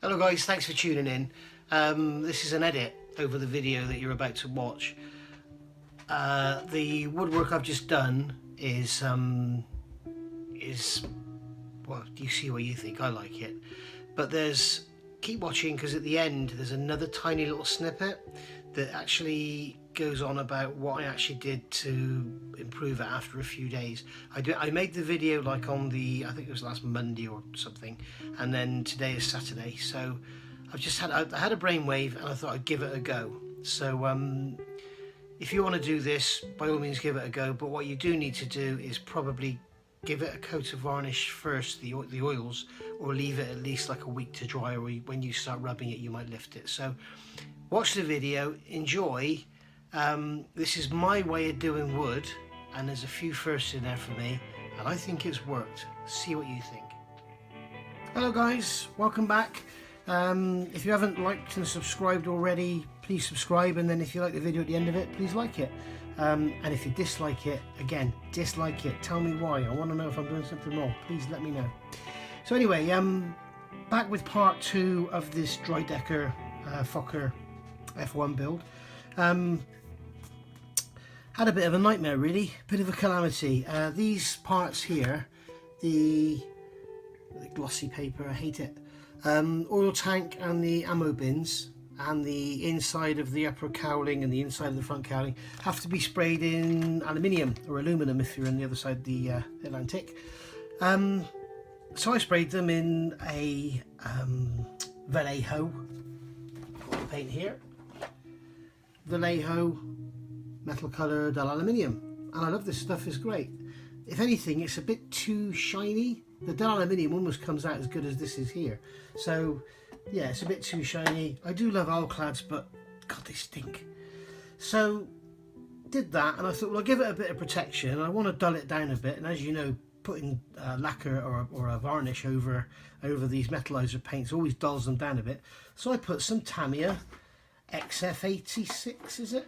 Hello guys, thanks for tuning in. This is an edit over the video that you're about to watch. The woodwork I've just done is well, you see what you think, I like it. But keep watching, because at the end there's another tiny little snippet that actually goes on about what I actually did to improve it after a few days. I made the video like on I think it was last Monday or something, and then today is Saturday, so I had a brainwave and I thought I'd give it a go. So if you want to do this, by all means give it a go, but what you do need to do is probably give it a coat of varnish first, the oils, or leave it at least like a week to dry, or when you start rubbing it you might lift it. So watch the video, enjoy. This is my way of doing wood, and there's a few firsts in there for me, and I think it's worked. See what you think. Hello guys, welcome back. If you haven't liked and subscribed already, please subscribe, and then if you like the video at the end of it, please like it. And if you dislike it, again, dislike it. Tell me why. I want to know if I'm doing something wrong. Please let me know. So anyway, back with part 2 of this Dreidecker Fokker F1 build. Had a bit of a nightmare, really, bit of a calamity. These parts here, the glossy paper, I hate it, oil tank and the ammo bins and the inside of the upper cowling and the inside of the front cowling have to be sprayed in aluminium, or aluminum if you're on the other side of the Atlantic. So I sprayed them in a Vallejo, got the paint here, Vallejo metal coloured aluminium, and I love this stuff, it's great. If anything, it's a bit too shiny. The dull aluminium almost comes out as good as this is here, so yeah, it's a bit too shiny. I do love Alclads, but god, they stink. So did that, and I thought, well, I'll give it a bit of protection, and I want to dull it down a bit, and as you know, putting lacquer or a varnish over these metallizer paints always dulls them down a bit. So I put some Tamiya XF86, is it?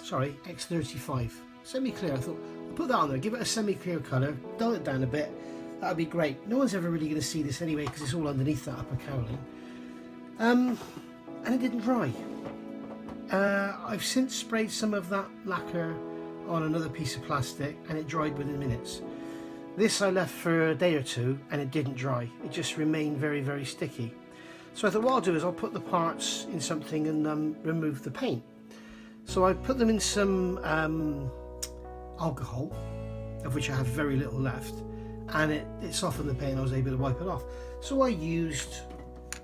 Sorry, X35, semi-clear. I thought I'll put that on there, give it a semi-clear colour, dull it down a bit. That would be great. No one's ever really going to see this anyway, because it's all underneath that upper cowling. And it didn't dry. I've since sprayed some of that lacquer on another piece of plastic, and it dried within minutes. This I left for a day or two, and it didn't dry. It just remained very, very sticky. So I thought what I'll do is I'll put the parts in something and remove the paint. So I put them in some alcohol, of which I have very little left, and it softened the paint. I was able to wipe it off. So I used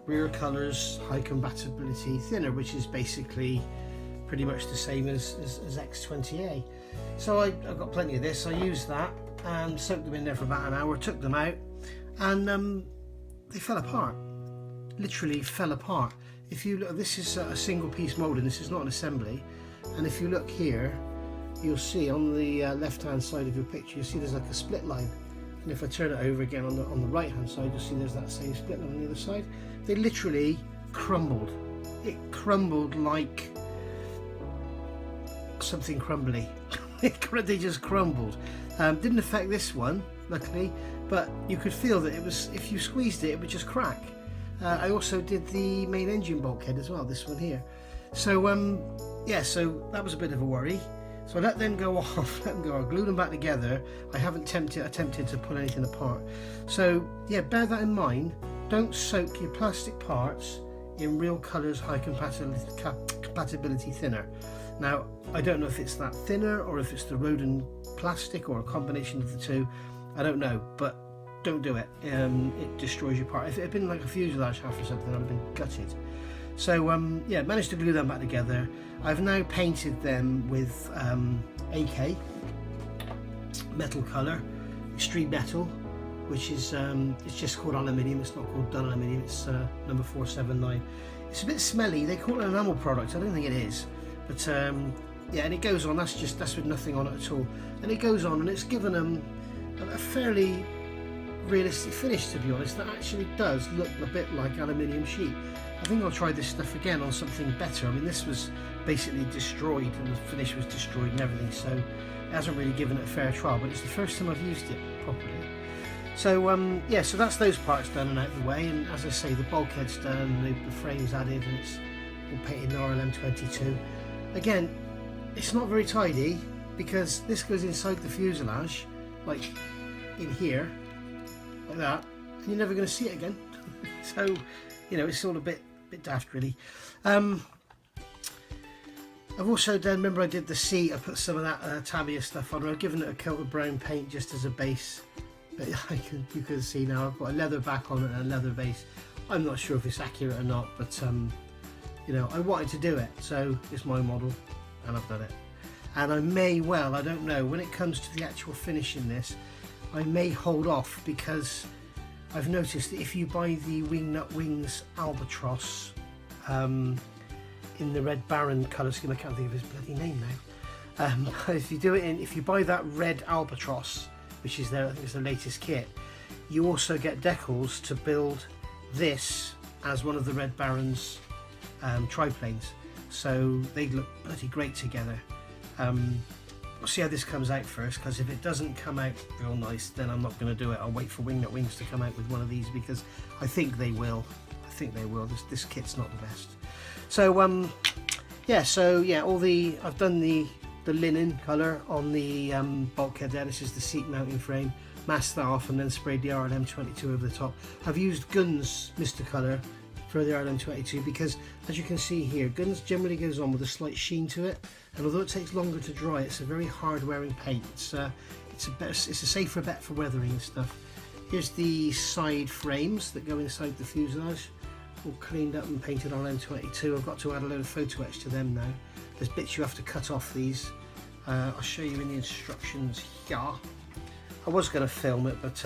Rear Colors High Compatibility Thinner, which is basically pretty much the same as X20A. So I got plenty of this. I used that and soaked them in there for about an hour, took them out, and they fell apart. Literally fell apart. If you look, this is a single piece moulding, this is not an assembly, and if you look here, you'll see on the left hand side of your picture, you'll see there's like a split line, and if I turn it over again on the right hand side, you'll see there's that same split line on the other side. They literally crumbled. It crumbled like something crumbly. They just crumbled. Didn't affect this one, luckily, but you could feel that it was, if you squeezed it, it would just crack. I also did the main engine bulkhead as well, this one here. So yeah, so that was a bit of a worry. So I let them go off, I glued them back together. I haven't attempted to pull anything apart. So yeah, bear that in mind. Don't soak your plastic parts in Real Colors High Compatibility Thinner. Now, I don't know if it's that thinner or if it's the Rodin plastic or a combination of the two. I don't know, but don't do it. It destroys your part. If it had been like a fuselage half or something, I'd have been gutted. So yeah, managed to glue them back together. I've now painted them with AK metal colour, street metal, which is it's just called aluminium. It's not called dull aluminium. It's number 479. It's a bit smelly. They call it an enamel product. I don't think it is, but yeah, and it goes on. That's with nothing on it at all, and it goes on, and it's given them a fairly realistic finish, to be honest. That actually does look a bit like aluminium sheet. I think I'll try this stuff again on something better. I mean, this was basically destroyed, and the finish was destroyed and everything, so it hasn't really given it a fair trial, but it's the first time I've used it properly. So yeah, so that's those parts done and out of the way, and as I say, the bulkhead's done, the frame's added, and it's all painted in RLM22. Again, it's not very tidy because this goes inside the fuselage, like in here, like that, and you're never going to see it again. So, you know, it's all a bit daft, really. I've also done, remember I did the seat, I put some of that Tamiya stuff on. I've given it a coat of brown paint just as a base, but you can see now I've got a leather back on it and a leather base. I'm not sure if it's accurate or not, but you know, I wanted to do it, so it's my model and I've done it. And I may well, I don't know, when it comes to the actual finishing this, I may hold off, because I've noticed that if you buy the Wingnut Wings Albatross in the Red Baron colour scheme, I can't think of his bloody name now. If you buy that red Albatross, which is I think it's the latest kit, you also get decals to build this as one of the Red Baron's triplanes, so they look bloody great together. We'll see how this comes out first, because if it doesn't come out real nice, then I'm not going to do it. I'll wait for Wingnut Wings to come out with one of these, because I think they will. This kit's not the best. So yeah, I've done the linen colour on the bulkhead there. This is the seat mounting frame. Masked that off and then sprayed the RLM22 over the top. I've used Guns Mr. Colour for the RLM22 because, as you can see here, Guns generally goes on with a slight sheen to it, and although it takes longer to dry, it's a very hard wearing paint. It's a safer bet for weathering and stuff. Here's the side frames that go inside the fuselage, all cleaned up and painted on RLM22. I've got to add a load of photo etch to them now. There's bits you have to cut off these. I'll show you in the instructions here. I was going to film it, but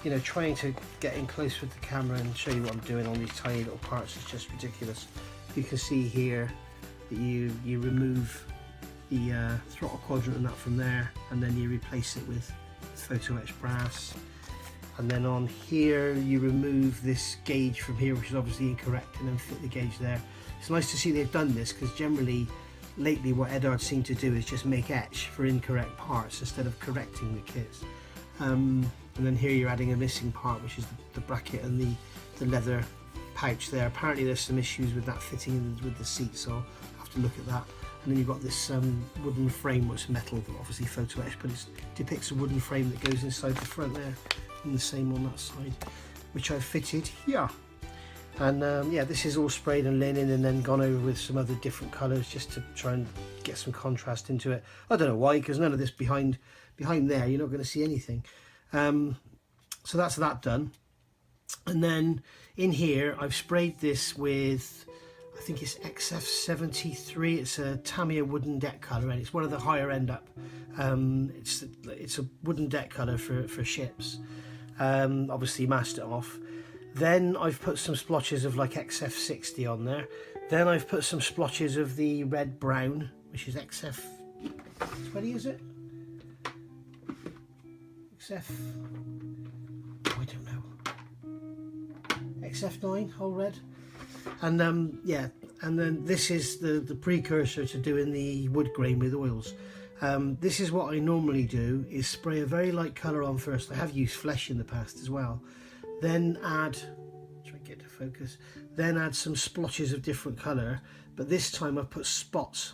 you know, trying to get in close with the camera and show you what I'm doing on these tiny little parts is just ridiculous. You can see here that you remove the throttle quadrant and that from there, and then you replace it with photo etched brass. And then on here you remove this gauge from here, which is obviously incorrect, and then fit the gauge there. It's nice to see they've done this, because generally lately what Eduard seemed to do is just make etch for incorrect parts instead of correcting the kits. And then here you're adding a missing part, which is the bracket and the leather pouch there. Apparently there's some issues with that fitting with the seat, so I'll have to look at that. And then you've got this wooden frame, which is metal, but obviously photo etched, but it depicts a wooden frame that goes inside the front there, and the same on that side, which I've fitted here. And yeah, this is all sprayed in linen and then gone over with some other different colours just to try and get some contrast into it. I don't know why, because none of this behind there, you're not going to see anything. So that's that done. And then in here I've sprayed this with, I think it's XF73. It's a Tamiya wooden deck colour, and it's one of the higher end up. It's a wooden deck colour for ships. Obviously masked it off. Then I've put some splotches of like XF60 on there. Then I've put some splotches of the red brown, which is XF20, is it? XF, I don't know. XF9, whole red. And yeah, and then this is the precursor to doing the wood grain with oils. This is what I normally do, is spray a very light colour on first. I have used flesh in the past as well. Then add, try and get to focus, then add some splotches of different colour, but this time I've put spots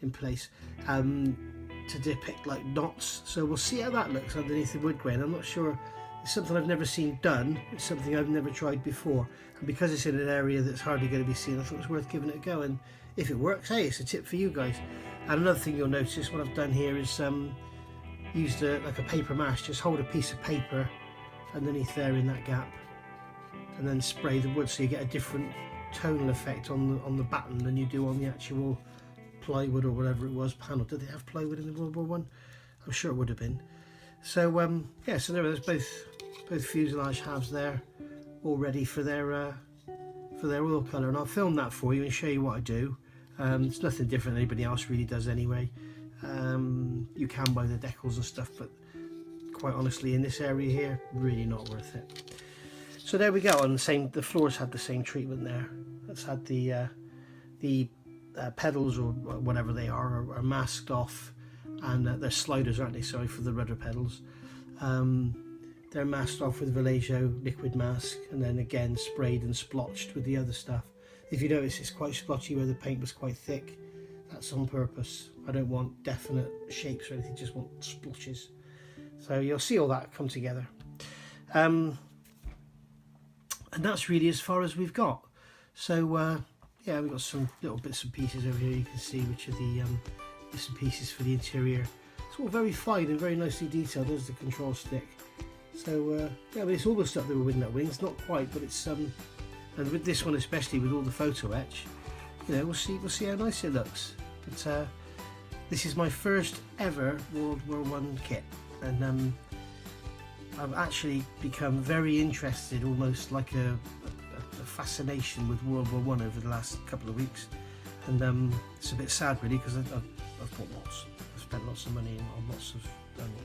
in place to depict like knots. So we'll see how that looks underneath the wood grain. I'm not sure, it's something I've never seen done, it's something I've never tried before, and because it's in an area that's hardly going to be seen, I thought it was worth giving it a go, and if it works, hey, it's a tip for you guys. And another thing you'll notice, what I've done here is used like a paper mask. Just hold a piece of paper underneath there in that gap, and then spray the wood, so you get a different tonal effect on the batten than you do on the actual plywood or whatever it was panel. Did they have plywood in the World War One? I'm sure it would have been. So yeah, so there's both fuselage halves there, all ready for their oil colour, and I'll film that for you and show you what I do. It's nothing different than anybody else really does anyway. You can buy the decals and stuff, but quite honestly in this area here, really not worth it. So there we go. On the floors had the same treatment there. It's had the pedals or whatever they are masked off, and they're sliders, aren't they? Sorry, for the rudder pedals. they're masked off with Vallejo liquid mask, and then again sprayed and splotched with the other stuff. If you notice, it's quite splotchy where the paint was quite thick. That's on purpose. I don't want definite shapes or anything, just want splotches. So you'll see all that come together. And that's really as far as we've got. So yeah, we've got some little bits and pieces over here you can see, which are the bits and pieces for the interior. It's all very fine and very nicely detailed. There's the control stick. So yeah, but it's almost up there with Nut Wings, not quite, but it's and with this one especially, with all the photo etch, you know, we'll see how nice it looks. But this is my first ever World War I kit, and I've actually become very interested, almost like a fascination with World War I over the last couple of weeks, and it's a bit sad really, because I've bought lots. I've spent lots of money on lots of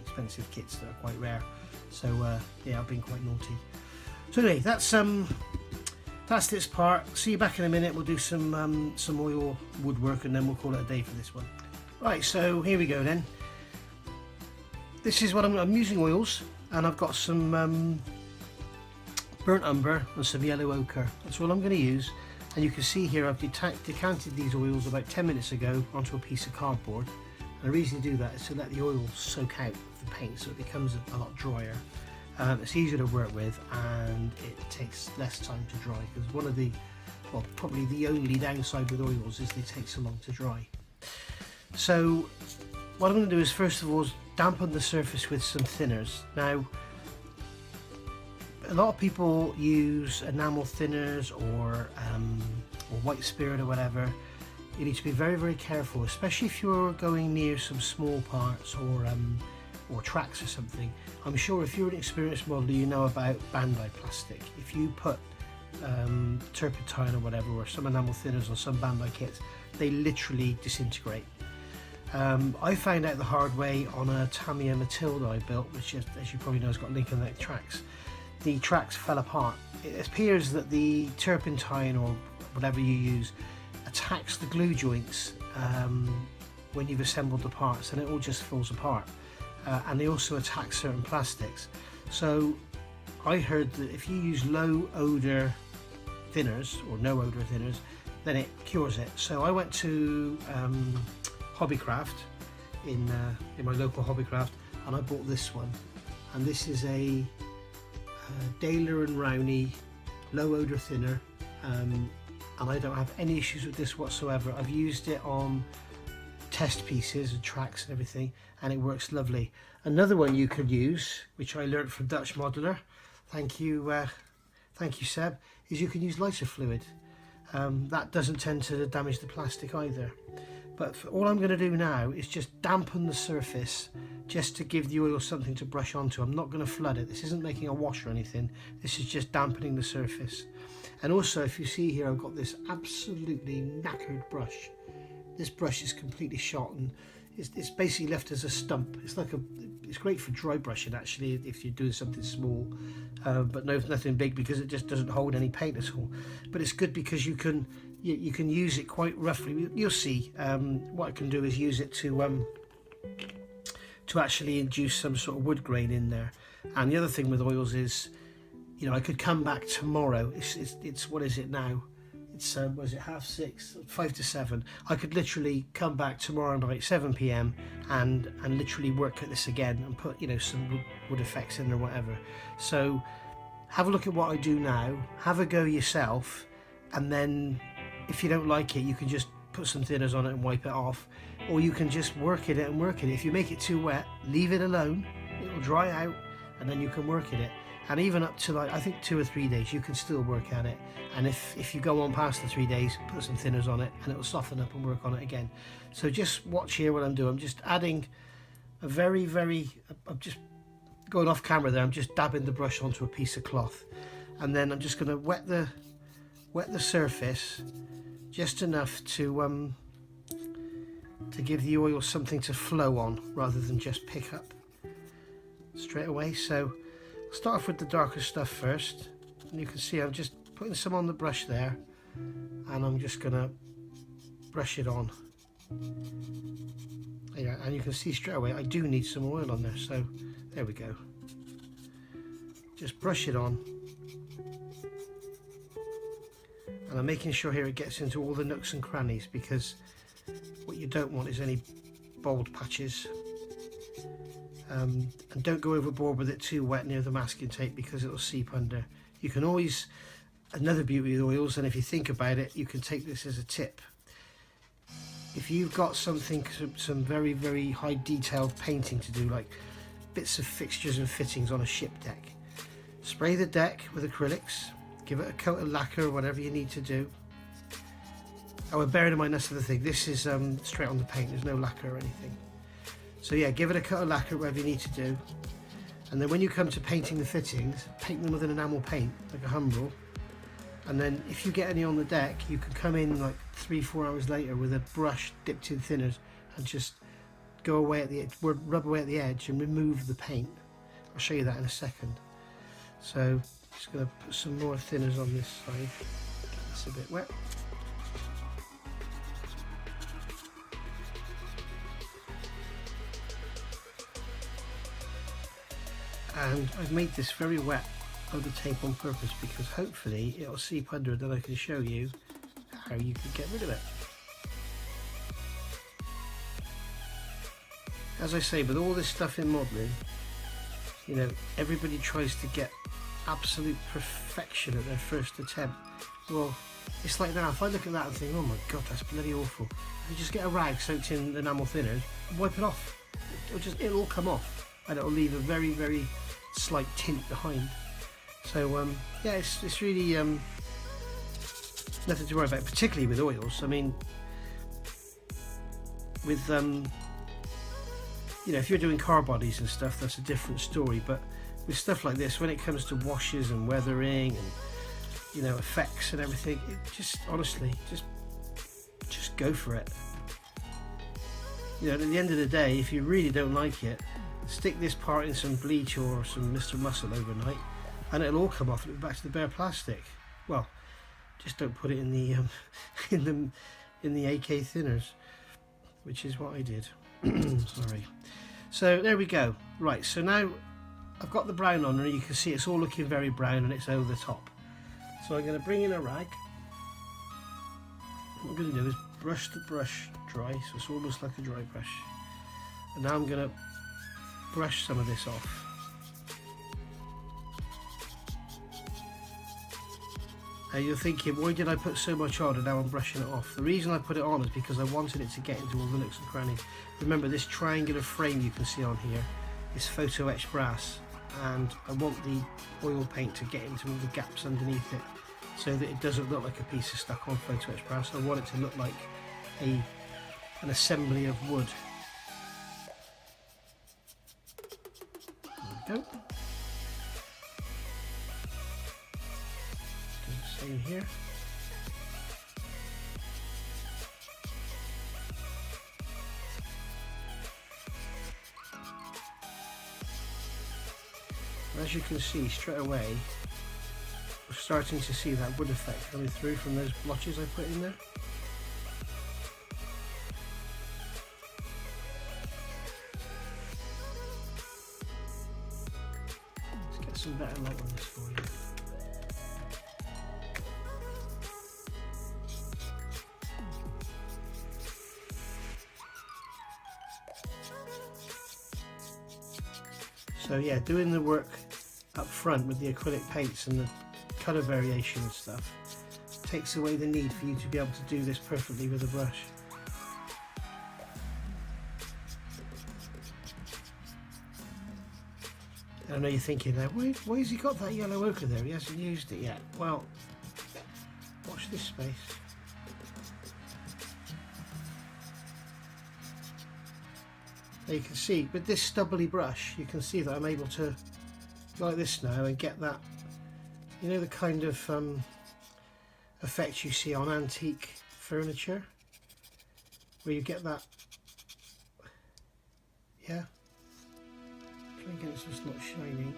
expensive kits that are quite rare. So yeah, I've been quite naughty. So anyway, that's this part. See you back in a minute. We'll do some oil woodwork, and then we'll call it a day for this one. Right, so here we go then. This is what I'm using oils, and I've got some burnt umber and some yellow ochre. That's all I'm going to use. And you can see here I've decanted these oils about 10 minutes ago onto a piece of cardboard. And the reason to do that is to let the oil soak out of the paint, so it becomes a lot drier. It's easier to work with, and it takes less time to dry, because one of the, well, probably the only downside with oils is they take so long to dry. So what I'm going to do is, first of all, dampen the surface with some thinners. Now, a lot of people use enamel thinners or white spirit or whatever. You need to be very, very careful, especially if you're going near some small parts or tracks or something. I'm sure if you're an experienced modeler, you know about Bandai plastic. If you put turpentine or whatever, or some enamel thinners on some Bandai kits, they literally disintegrate. I found out the hard way on a Tamiya Matilda I built, which, as you probably know, has got Lincoln Neck tracks. The tracks fell apart. It appears that the turpentine or whatever you use attacks the glue joints when you've assembled the parts, and it all just falls apart. And they also attack certain plastics. So I heard that if you use low odor thinners or no odor thinners, then it cures it. So I went to Hobbycraft in my local Hobbycraft, and I bought this one. And this is a Daler and Rowney low odor thinner, and I don't have any issues with this whatsoever. I've used it on test pieces and tracks and everything, and it works lovely. Another one you could use, which I learned from Dutch Modeler, thank you Seb, is you can use lighter fluid. That doesn't tend to damage the plastic either. But all I'm going to do now is just dampen the surface, just to give the oil something to brush onto. I'm not going to flood it. This isn't making a wash or anything. This is just dampening the surface. And also, if you see here, I've got this absolutely knackered brush. This brush is completely shot, and it's basically left as a stump. It's great for dry brushing actually, if you're doing something small, but nothing big, because it just doesn't hold any paint at all. But it's good because you can use it quite roughly. You'll see. What I can do is use it to actually induce some sort of wood grain in there. And the other thing with oils is, you know, I could come back tomorrow. It's what is it now? It's was it 6:30, 5 to 7? I could literally come back tomorrow night 7 p.m. and literally work at this again and put, you know, some wood effects in or whatever. So have a look at what I do now, have a go yourself, and then if you don't like it, you can just put some thinners on it and wipe it off, or you can just work at it and work at it. If you make it too wet, leave it alone, it will dry out, and then you can work at it. And even up to, like, I think 2 or 3 days, you can still work at it. And if you go on past the 3 days, put some thinners on it, and it will soften up and work on it again. So just watch here what I'm doing. I'm just adding a I'm just going off camera there. I'm just dabbing the brush onto a piece of cloth, and then I'm just going to wet the surface just enough to give the oil something to flow on, rather than just pick up straight away. So I'll start off with the darker stuff first, and you can see I'm just putting some on the brush there, and I'm just going to brush it on. Yeah, and you can see straight away I do need some oil on there, so there we go. just brush it on, and I'm making sure here it gets into all the nooks and crannies, because what you don't want is any bald patches. And don't go overboard with it too wet near the masking tape, because it'll seep under. You can always, another beauty with oils, and if you think about it, you can take this as a tip. If you've got something, some very, very high detailed painting to do, like bits of fixtures and fittings on a ship deck, spray the deck with acrylics, give it a coat of lacquer or whatever you need to do. Oh, and bearing in mind, that's the thing, this is straight on the paint, there's no lacquer or anything. So yeah, give it a coat of lacquer, whatever you need to do. And then when you come to painting the fittings, paint them with an enamel paint, like a Humbrol. And then if you get any on the deck, you can come in like 3-4 hours later with a brush dipped in thinners and just go away at the edge, rub away at the edge and remove the paint. I'll show you that in a second. So just going to put some more thinners on this side. It's a bit wet. And I've made this very wet on the tape on purpose, because hopefully it'll seep under, and then I can show you how you can get rid of it. As I say, with all this stuff in modelling, you know, everybody tries to get absolute perfection at their first attempt. Well, it's like now, if I look at that and think, oh my god, that's bloody awful, you just get a rag soaked in enamel thinner, wipe it off. It'll all come off, and it'll leave a very, very slight tint behind. So yeah, it's really nothing to worry about, particularly with oils. I mean, with you know, if you're doing car bodies and stuff, that's a different story. But with stuff like this, when it comes to washes and weathering and, you know, effects and everything, it just, honestly, just go for it. You know, at the end of the day, if you really don't like it, stick this part in some bleach or some Mr. Muscle overnight, and it'll all come off and back to the bare plastic. Well, just don't put it in the in the AK thinners, which is what I did. Sorry. So there we go. Right, so now I've got the brown on, and you can see it's all looking very brown and it's over the top. So I'm going to bring in a rag. What I'm going to do is brush the brush dry, so it's almost like a dry brush. And now I'm going to brush some of this off. Now you're thinking, why did I put so much on and now I'm brushing it off? The reason I put it on is because I wanted it to get into all the nooks and crannies. Remember, this triangular frame you can see on here is photo etched brass, and I want the oil paint to get into all the gaps underneath it, so that it doesn't look like a piece of stuck on photo etched brass. I want it to look like an assembly of wood. There we go. Do the same here. As you can see straight away, we're starting to see that wood effect coming through from those blotches I put in there. Let's get some better light on this for you. So yeah, doing the work up front with the acrylic paints and the colour variation and stuff takes away the need for you to be able to do this perfectly with a brush. And I know you're thinking now, why has he got that yellow ochre there? He hasn't used it yet. Well, watch this space. Now you can see with this stubbly brush, you can see that I'm able to go like this now and get that, you know, the kind of effect you see on antique furniture, where you get that, yeah, try and get it so it's not shining.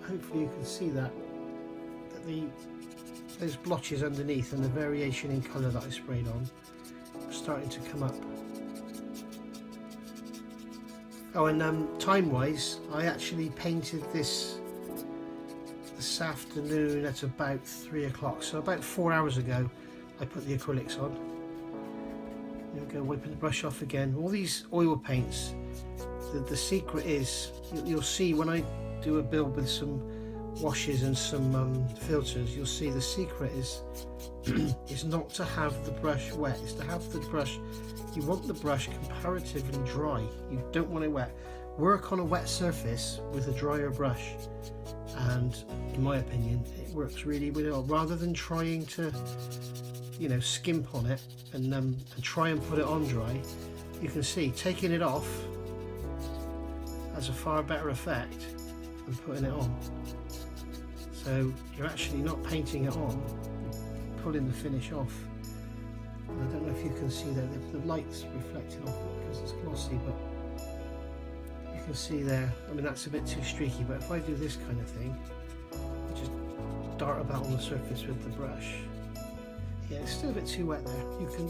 Hopefully you can see that those blotches underneath and the variation in colour that I sprayed on are starting to come up. Oh, and time wise, I actually painted this afternoon at about 3 o'clock, so about 4 hours ago I put the acrylics on. There we go, wiping the brush off again. All these oil paints, the secret is, you'll see when I do a build with some washes and some filters, you'll see the secret is is not to have the brush wet, it's to have the brush, you want the brush comparatively dry, you don't want it wet. Work on a wet surface with a drier brush, and in my opinion it works really well, rather than trying to, you know, skimp on it and try and put it on dry. You can see taking it off has a far better effect than putting it on. So you're actually not painting it on, you're pulling the finish off. And I don't know if you can see that the light's reflecting off it because it's glossy, but you can see there, I mean that's a bit too streaky, but if I do this kind of thing, just dart about on the surface with the brush, yeah, it's still a bit too wet there. You can,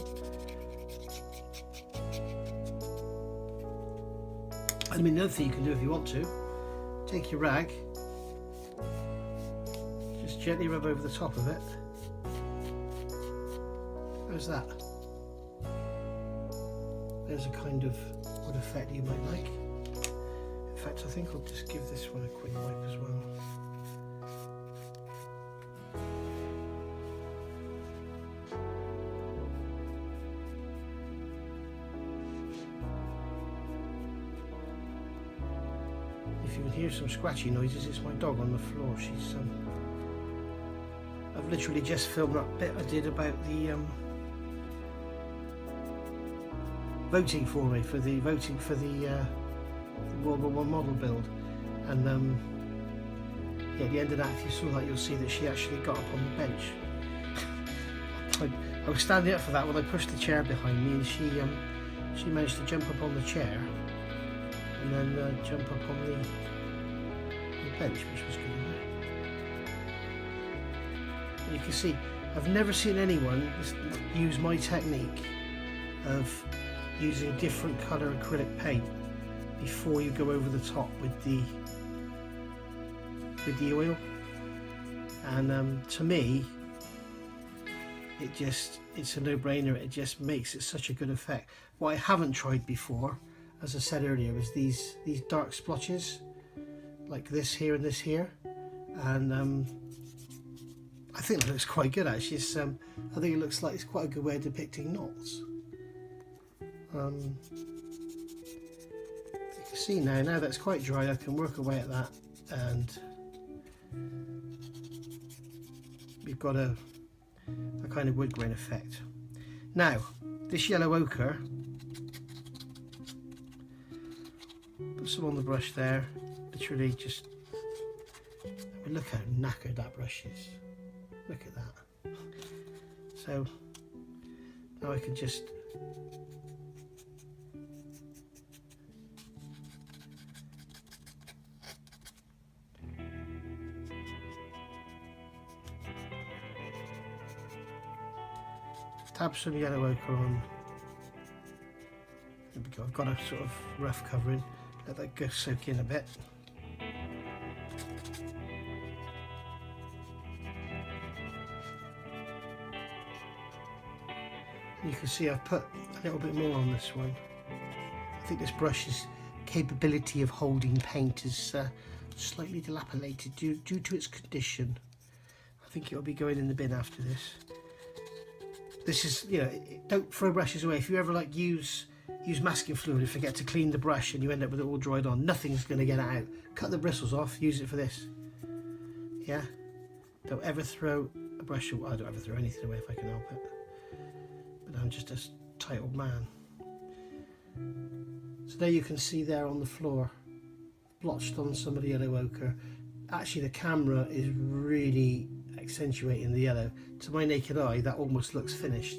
I mean, another thing you can do if you want to, take your rag, just gently rub over the top of it. How's that? There's a kind of wood effect you might like. In fact, I think I'll just give this one a quick wipe as well. If you can hear some scratchy noises, it's my dog on the floor. She's I've literally just filmed that bit I did about the voting for me for the World War I model build, and yeah, at the end of that, if you saw that, you'll see that she actually got up on the bench. I was standing up for that when I pushed the chair behind me, and she managed to jump up on the chair and then jump up on the bench, which was good. And you can see, I've never seen anyone use my technique of using different colour acrylic paint before you go over the top with the oil. And to me, it's a no-brainer. It just makes it such a good effect. What I haven't tried before, as I said earlier, is these dark splotches, like this here and this here, and I think it looks quite good actually. I think it looks like it's quite a good way of depicting knots. You can see now that's quite dry, I can work away at that, and we've got a kind of wood grain effect. Now, this yellow ochre, put some on the brush there, literally just, I mean, look how knackered that brush is. Look at that. So now I can just tap some yellow ochre on. There we go. I've got a sort of rough covering. Let that go soak in a bit. You can see I've put a little bit more on this one. I think this brush's capability of holding paint is slightly dilapidated due to its condition. I think it'll be going in the bin after this. This is, you know, don't throw brushes away. If you ever like use masking fluid and forget to clean the brush and you end up with it all dried on, nothing's going to get it out. Cut the bristles off, use it for this. Yeah? Don't ever throw a brush away. I don't ever throw anything away if I can help it. But I'm just a tight old man. So there you can see there on the floor, blotched on some of the yellow ochre. Actually the camera is really accentuating the yellow. To my naked eye that almost looks finished.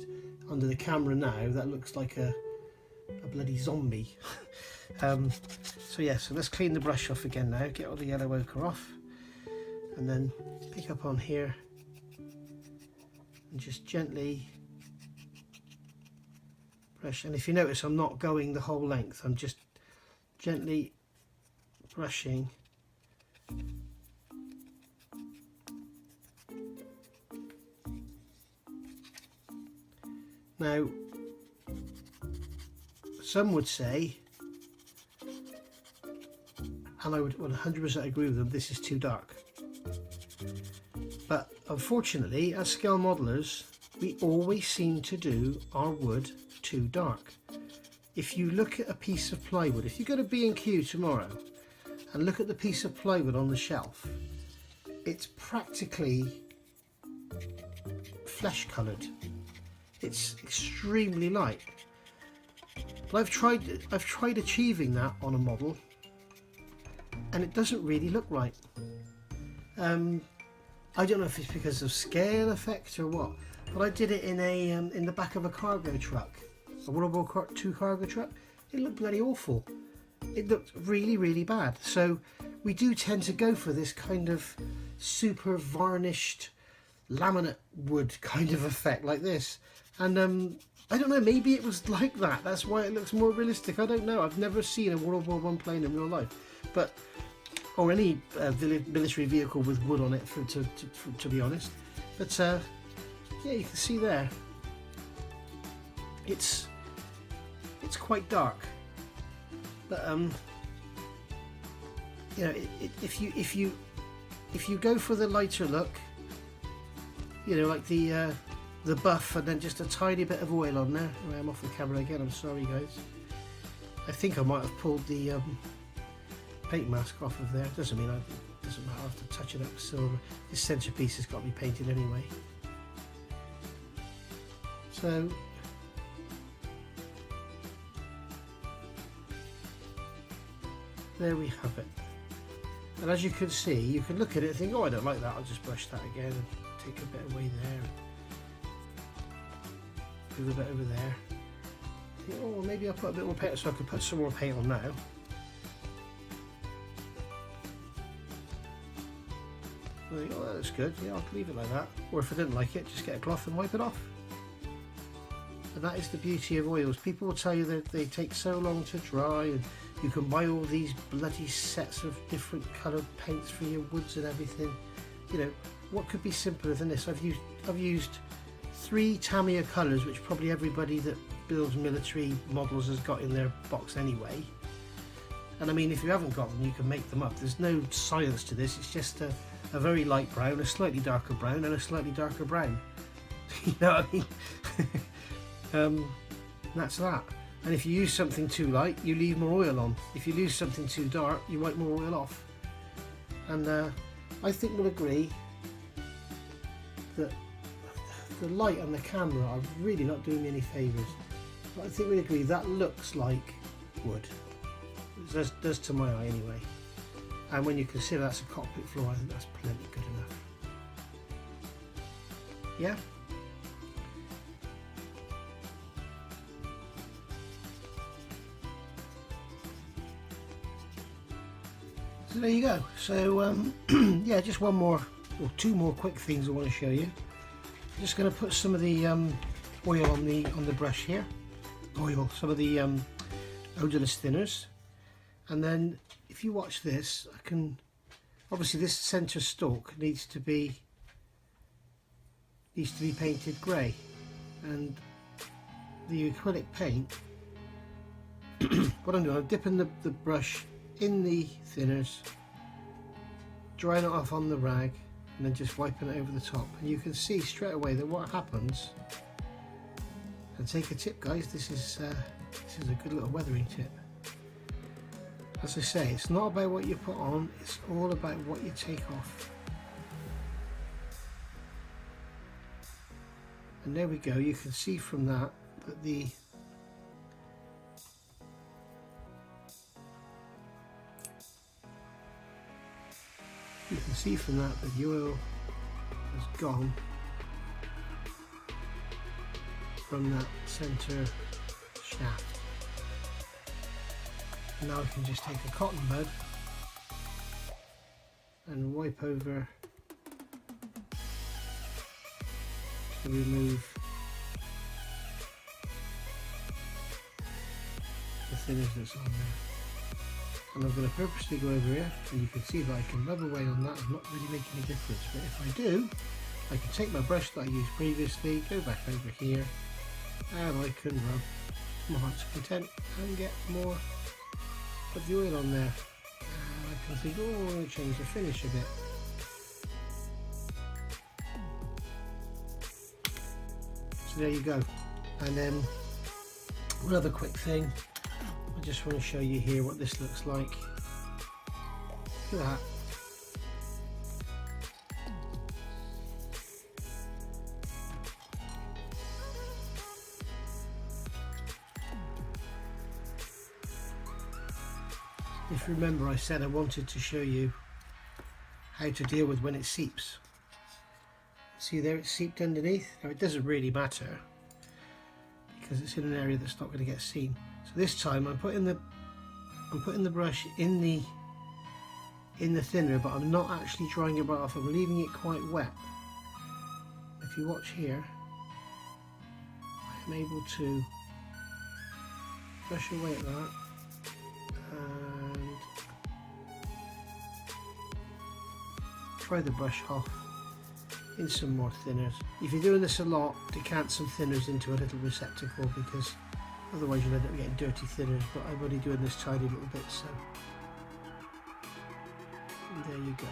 Under the camera now that looks like a bloody zombie. So yeah, so let's clean the brush off again now, get all the yellow ochre off, and then pick up on here and just gently brush. And if you notice, I'm not going the whole length, I'm just gently brushing now. Some would say, and I would 100% agree with them, this is too dark. But unfortunately, as scale modelers, we always seem to do our wood too dark. If you look at a piece of plywood, if you go to B&Q tomorrow and look at the piece of plywood on the shelf, it's practically flesh coloured. It's extremely light. But I've tried achieving that on a model, and it doesn't really look right. I don't know if it's because of scale effect or what, but I did it in a in the back of a cargo truck, a World War II cargo truck. It looked bloody awful. It looked really, really bad. So we do tend to go for this kind of super varnished laminate wood kind of effect like this, and I don't know, maybe it was like that. That's why it looks more realistic. I don't know. I've never seen a World War I plane in real life, but or any military vehicle with wood on it, to be honest. But yeah, you can see there. It's quite dark, but you know, if you go for the lighter look, you know, like the buff and then just a tiny bit of oil on there. I'm off the camera again, I'm sorry guys. I think I might have pulled the paint mask off of there. Doesn't matter, I have to touch it up with silver. This centerpiece has got to be painted anyway. So there we have it. And as you can see, you can look at it and think, oh, I don't like that, I'll just brush that again and take a bit away there. A little bit over there. Think, oh, maybe I'll put a bit more paint, so I could put some more paint on now. I think, oh, that looks good. Yeah, I'll leave it like that. Or if I didn't like it, just get a cloth and wipe it off. And that is the beauty of oils. People will tell you that they take so long to dry, and you can buy all these bloody sets of different coloured paints for your woods and everything. You know, what could be simpler than this? I've used 3 Tamiya colours, which probably everybody that builds military models has got in their box anyway. And I mean, if you haven't got them, you can make them up. There's no science to this. It's just a very light brown, a slightly darker brown, and a slightly darker brown. You know what I mean? That's that. And if you use something too light, you leave more oil on. If you use something too dark, you wipe more oil off. And I think we'll agree that the light on the camera are really not doing me any favours. But I think we'll agree that looks like wood. It does to my eye anyway. And when you consider that's a cockpit floor, I think that's plenty good enough. Yeah? So there you go. So yeah, just one more or 2 more quick things I want to show you. I'm just going to put some of the oil on the brush here. Some of the odorless thinners, and then if you watch this, I can obviously this center stalk needs to be painted grey, and the acrylic paint. What I'm doing, I'm dipping the brush in the thinners, drying it off on the rag, and then just wiping it over the top, and you can see straight away that what happens. And take a tip, guys, this is a good little weathering tip. As I say, it's not about what you put on, it's all about what you take off. And there we go, you can see from that the the oil has gone from that center shaft. And now I can just take a cotton bud and wipe over to remove the thinners that's on there. And I'm going to purposely go over here, and you can see that I can rub away on that and not really make any difference. But if I do, I can take my brush that I used previously, go back over here, and I can rub my heart's content and get more of the oil on there. And I can think, oh, I'm going to change the finish a bit. So there you go. And then another quick thing, I just want to show you here what this looks like. Look at that. If you remember, I said I wanted to show you how to deal with when it seeps. See there, it's seeped underneath. Now it doesn't really matter because it's in an area that's not going to get seen. So this time I'm putting the brush in the thinner, but I'm not actually drying it right off. I'm leaving it quite wet. If you watch here, I'm able to brush away at that and try the brush off in some more thinners. If you're doing this a lot, decant some thinners into a little receptacle, because otherwise you'll end up getting dirty thinners, but I'm only doing this tiny little bit, so and there you go.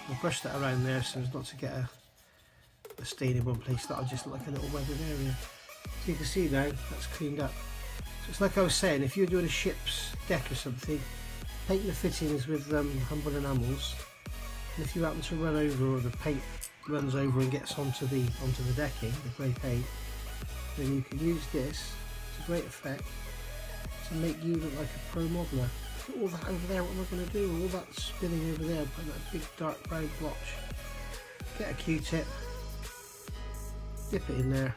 I'll brush that around there so as not to get a stain in one place. That'll just look like a little weathered area. So you can see now that's cleaned up. So it's like I was saying, if you're doing a ship's deck or something, paint the fittings with humble enamels, and if you happen to run over, or the paint runs over and gets onto the decking, the grey paint, then you can use this. It's a great effect to make you look like a pro modeler. Look at all that over there. What am I going to do? All that spinning over there, putting that big dark brown blotch. Get a Q-tip, dip it in there,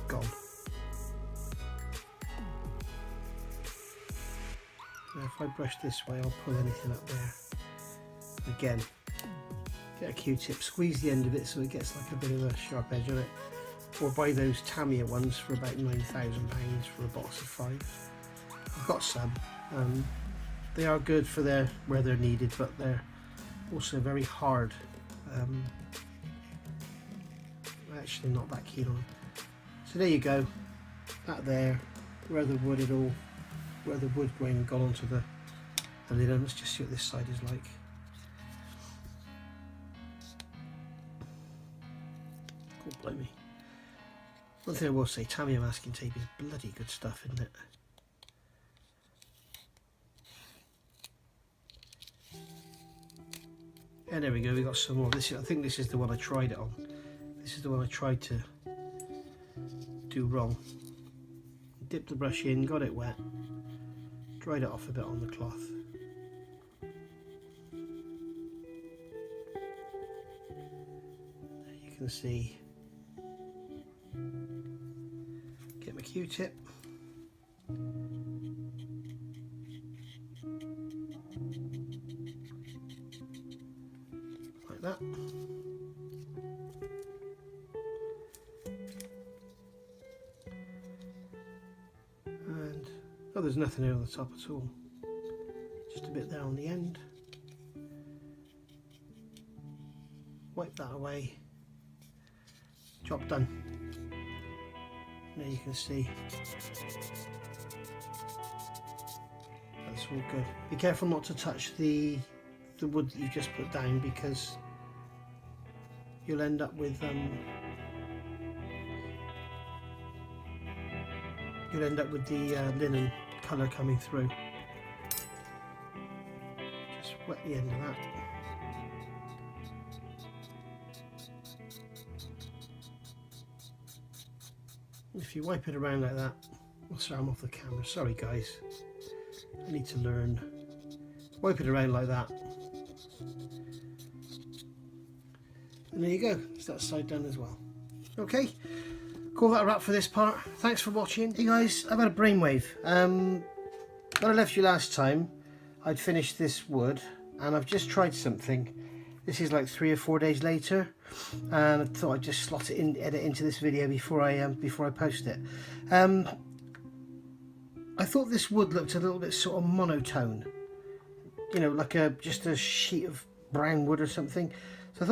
gone. Now if I brush this way, I'll pull anything up there. Again, get a Q-tip, squeeze the end of it so it gets like a bit of a sharp edge on it. Or buy those Tamiya ones for about £9,000 for a box of 5. I've got some. They are good for where they're needed, but they're also very hard. I'm actually not that keen on them. So there you go. That there, where the wood grain had gone onto the lid. Let's just see what this side is like. God blimey. One thing I will say, Tamiya masking tape is bloody good stuff, isn't it? And there we go, we got some more. I think this is the one I tried it on. This is the one I tried to do wrong. Dipped the brush in, got it wet, dried it off a bit on the cloth. There you can see. Get my Q-tip. Like that. And oh, there's nothing here on the top at all. Just a bit there on the end. Wipe that away. Job done. There you can see that's all good. Be careful not to touch the wood that you've just put down, because you'll end up with the linen colour coming through. Just wet the end of that. If you wipe it around like that, oh, sorry, I'm off the camera, sorry guys, I need to learn. Wipe it around like that, and there you go, it's that side done as well. Okay, call that a wrap for this part. Thanks for watching. Hey guys, I've had a brainwave. When I left you last time, I'd finished this wood, and I've just tried something, This is like 3 or 4 days later, and I thought I'd just slot it in, edit into this video before I post it. I thought this wood looked a little bit sort of monotone, you know, like just a sheet of brown wood or something. So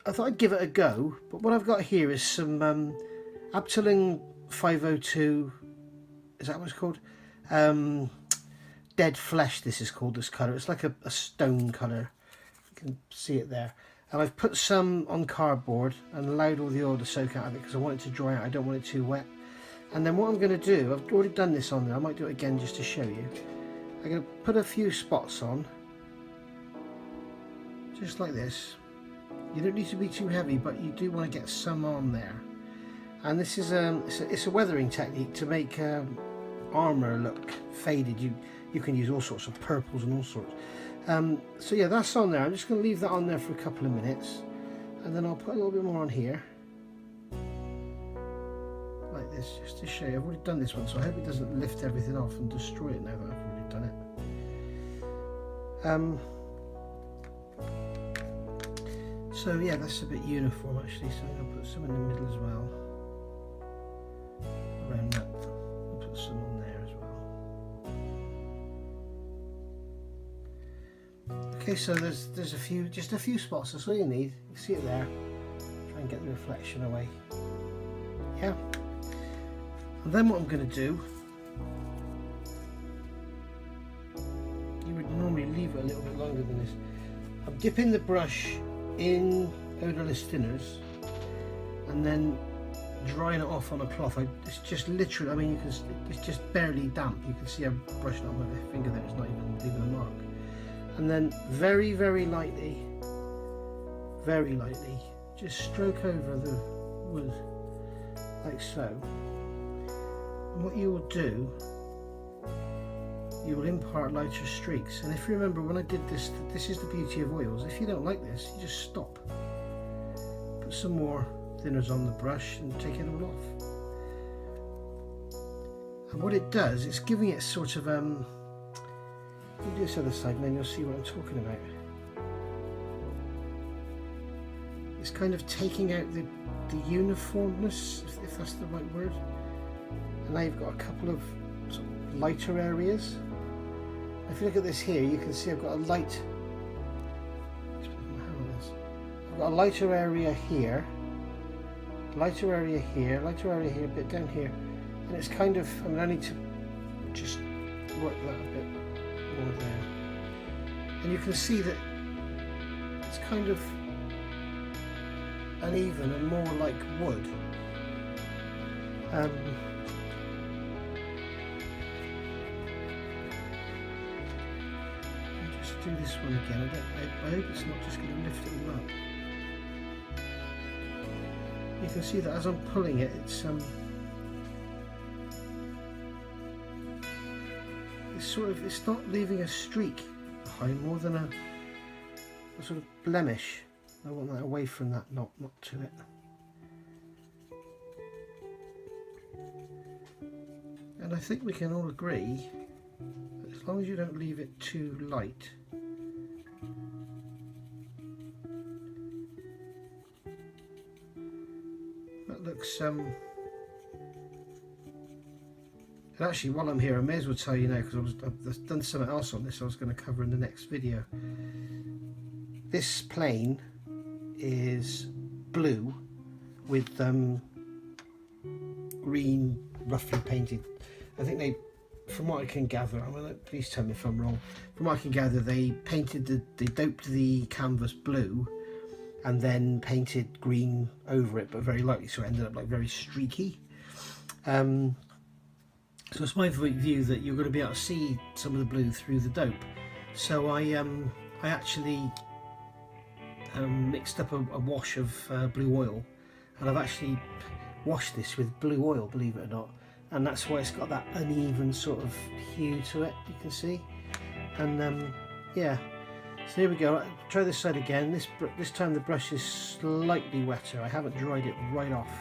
I thought I'd give it a go. But what I've got here is some Abteilung 502. Is that what it's called? Dead flesh. This is called, this colour. It's like a stone colour. You can see it there. And I've put some on cardboard and allowed all the oil to soak out of it because I want it to dry out. I don't want it too wet. And then what I'm going to do, I've already done this on there. I might do it again just to show you. I'm going to put a few spots on, just like this. You don't need to be too heavy, but you do want to get some on there. And this is it's a weathering technique to make armour look faded. You can use all sorts of purples and all sorts. So yeah, that's on there. I'm just going to leave that on there for a couple of minutes, and then I'll put a little bit more on here, like this, just to show you. I've already done this one, so I hope it doesn't lift everything off and destroy it now that I've already done it. So yeah, that's a bit uniform actually, so I'm going to put some in the middle as well, around that. I'll put some on there as well. Okay, so there's just a few spots, that's all you need. You see it there. Try and get the reflection away. Yeah. And then what I'm going to do, you would normally leave it a little bit longer than this. I'm dipping the brush in odourless thinners and then drying it off on a cloth. It's just literally, I mean, it's just barely damp. You can see I'm brushing it on my finger there. It's not even leaving a mark. And then very, very lightly, just stroke over the wood like so. And what you will do, you will impart lighter streaks. And if you remember when I did this, this is the beauty of oils. If you don't like this, you just stop. Put some more thinners on the brush and take it all off. And what it does, it's giving it sort of, let me do this other side and then you'll see what I'm talking about. It's kind of taking out the uniformness, if that's the right word. And now you've got a couple of sort of lighter areas. If you look at this here, you can see I've got a light. I've got a lighter area here, lighter area here, lighter area here, a bit down here, and it's kind of. I mean, I need to just work that a bit more there, and you can see that it's kind of uneven and more like wood. Do this one again. I hope it's not just going to lift it all up. You can see that as I'm pulling it, it's sort of, it's not leaving a streak behind, more than a sort of blemish. I want that away from that, not to it. And I think we can all agree that as long as you don't leave it too light, that looks and actually while I'm here I may as well tell you now, because I've done something else on this I was going to cover in the next video. This plane is blue with green roughly painted. I think they, from what I can gather, I mean, please tell me if I'm wrong, from what I can gather they doped the canvas blue and then painted green over it, but very lightly, so it ended up like very streaky. So it's my view that you're going to be able to see some of the blue through the dope. So I actually mixed up a wash of blue oil, and I've actually washed this with blue oil, believe it or not, and that's why it's got that uneven sort of hue to it, you can see. And yeah, so here we go. I'll try this side again. This time the brush is slightly wetter. I haven't dried it right off.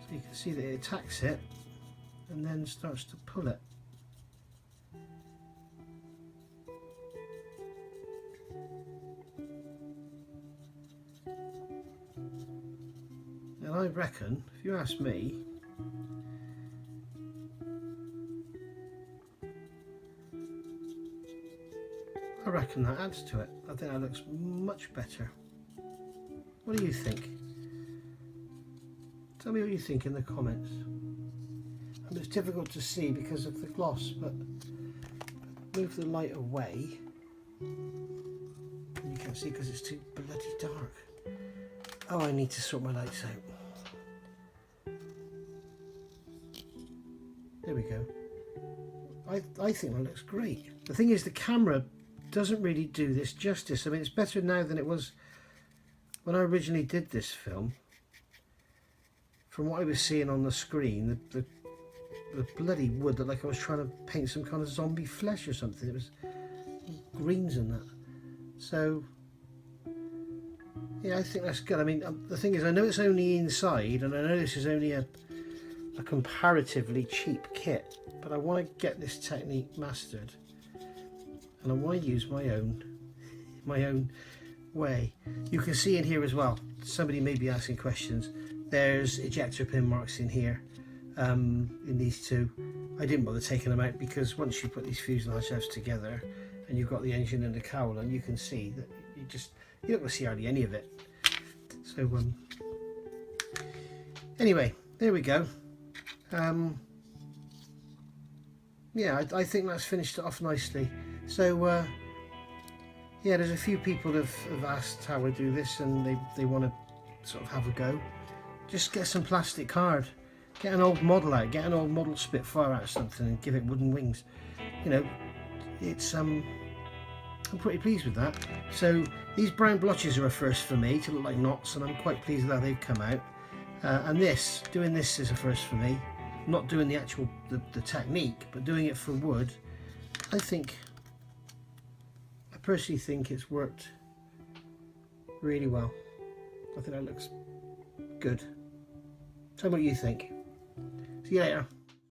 So you can see that it attacks it and then starts to pull it. I reckon, if you ask me, I reckon that adds to it. I think that looks much better. What do you think? Tell me what you think in the comments. And it's difficult to see because of the gloss, but move the light away. And you can't see because it's too bloody dark. Oh, I need to sort my lights out. There we go. I think that looks great. The thing is, the camera doesn't really do this justice. I mean, it's better now than it was when I originally did this film. From what I was seeing on the screen, the bloody wood looked like I was trying to paint some kind of zombie flesh or something. It was greens and that. So yeah, I think that's good. I mean, the thing is, I know it's only inside, and I know this is only a comparatively cheap kit, but I want to get this technique mastered, and I want to use my own way. You can see in here as well, somebody may be asking questions, there's ejector pin marks in here, in these two. I didn't bother taking them out because once you put these fuselage halves together and you've got the engine and the cowl, and you can see that you're not going to see hardly any of it. So anyway, there we go. Yeah, I think that's finished it off nicely. So yeah, there's a few people have asked how I do this, and they want to sort of have a go. Just get some plastic card, get an old model out, get an old model Spitfire out of something and give it wooden wings. You know, it's I'm pretty pleased with that. So these brown blotches are a first for me, to look like knots, and I'm quite pleased with how they've come out. And doing this is a first for me. Not doing the actual the technique, but doing it for wood. I personally think it's worked really well. I think that looks good. Tell me what you think. See you later.